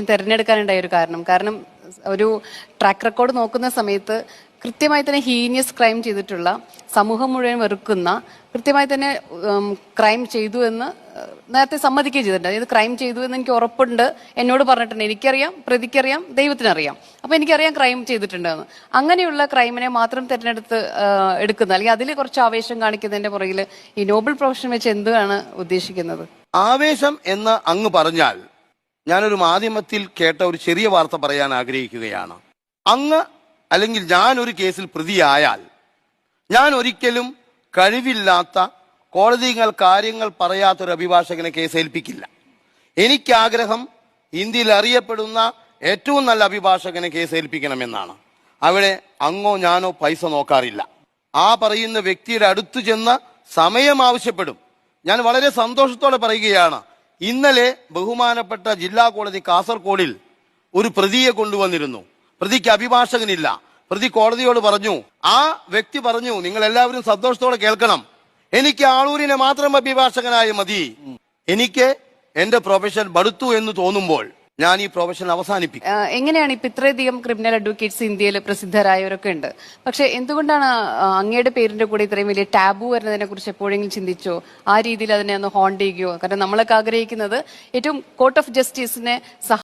തിരഞ്ഞെടുക്കാനുണ്ടായ ഒരു കാരണം ഒരു ട്രാക്ക് റെക്കോർഡ് നോക്കുന്ന സമയത്ത് കൃത്യമായി തന്നെ ഹീനിയസ് ക്രൈം ചെയ്തിട്ടുള്ള, സമൂഹം മുഴുവൻ വെറുക്കുന്ന, കൃത്യമായി തന്നെ ക്രൈം ചെയ്തു എന്ന് നേരത്തെ സമ്മതിക്കുകയും ചെയ്തിട്ടുണ്ട്. അതായത് ക്രൈം ചെയ്തു എന്ന് എനിക്ക് ഉറപ്പുണ്ട്, എന്നോട് പറഞ്ഞിട്ടുണ്ട്. എനിക്കറിയാം, പ്രതിക്കറിയാം, ദൈവത്തിനറിയാം. അപ്പൊ എനിക്കറിയാം ക്രൈം ചെയ്തിട്ടുണ്ടെന്ന്. അങ്ങനെയുള്ള ക്രൈമിനെ മാത്രം തിരഞ്ഞെടുത്ത് എടുക്കുന്ന, അല്ലെങ്കിൽ അതിൽ കുറച്ച് ആവേശം കാണിക്കുന്നതിന്റെ പുറകിൽ ഈ നോബൽ പ്രൊഫഷൻ വെച്ച് എന്താണ് ഉദ്ദേശിക്കുന്നത്? ആവേശം എന്ന് അങ്ങ് പറഞ്ഞാൽ ഞാനൊരു മാധ്യമത്തിൽ കേട്ട ഒരു ചെറിയ വാർത്ത പറയാൻ ആഗ്രഹിക്കുകയാണ്. അങ്ങ് അല്ലെങ്കിൽ ഞാൻ ഒരു കേസിൽ പ്രതിയായാൽ ഞാൻ ഒരിക്കലും കഴിവില്ലാത്ത, കോടതികൾ കാര്യങ്ങൾ പറയാത്തൊരു അഭിഭാഷകനെ കേസ് ഏൽപ്പിക്കില്ല. എനിക്കാഗ്രഹം ഇന്ത്യയിൽ അറിയപ്പെടുന്ന ഏറ്റവും നല്ല അഭിഭാഷകനെ കേസ് ഏൽപ്പിക്കണമെന്നാണ്. അവിടെ അങ്ങോ ഞാനോ പൈസ നോക്കാറില്ല. ആ പറയുന്ന വ്യക്തിയുടെ അടുത്ത് ചെന്ന് സമയം ആവശ്യപ്പെടും. ഞാൻ വളരെ സന്തോഷത്തോടെ പറയുകയാണ്, ഇന്നലെ ബഹുമാനപ്പെട്ട ജില്ലാ കോടതി കാസർഗോഡിൽ ഒരു പ്രതിയെ കൊണ്ടുവന്നിരുന്നു. പ്രതിക്ക് അഭിഭാഷകനില്ല. പ്രതി കോടതിയോട് പറഞ്ഞു, ആ വ്യക്തി പറഞ്ഞു, നിങ്ങൾ എല്ലാവരും സന്തോഷത്തോടെ കേൾക്കണം, എനിക്ക് ആളൂരിനെ മാത്രം അഭിഭാഷകനായി മതി. എനിക്ക് എന്റെ പ്രൊഫഷൻ മടുത്തു എന്ന് തോന്നുമ്പോൾ ഞാൻ ഈ പ്രൊഫഷൻ അവസാനിപ്പിക്കും. എങ്ങനെയാണ് ഇപ്പൊ ഇത്രയധികം ക്രിമിനൽ അഡ്വക്കേറ്റ്സ് ഇന്ത്യയിൽ പ്രസിദ്ധരായവരൊക്കെ ഉണ്ട്, പക്ഷെ എന്തുകൊണ്ടാണ് അങ്ങയുടെ പേരിന്റെ കൂടെ ഇത്രയും വലിയ ടാബു വരുന്നതിനെ കുറിച്ച് എപ്പോഴെങ്കിലും ചിന്തിച്ചോ? ആ രീതിയിൽ അതിനെ ഒന്ന് ഹോണ്ട് ചെയ്യുകയോ? കാരണം നമ്മളൊക്കെ ആഗ്രഹിക്കുന്നത് ഏറ്റവും കോർട്ട് ഓഫ് ജസ്റ്റിസിനെ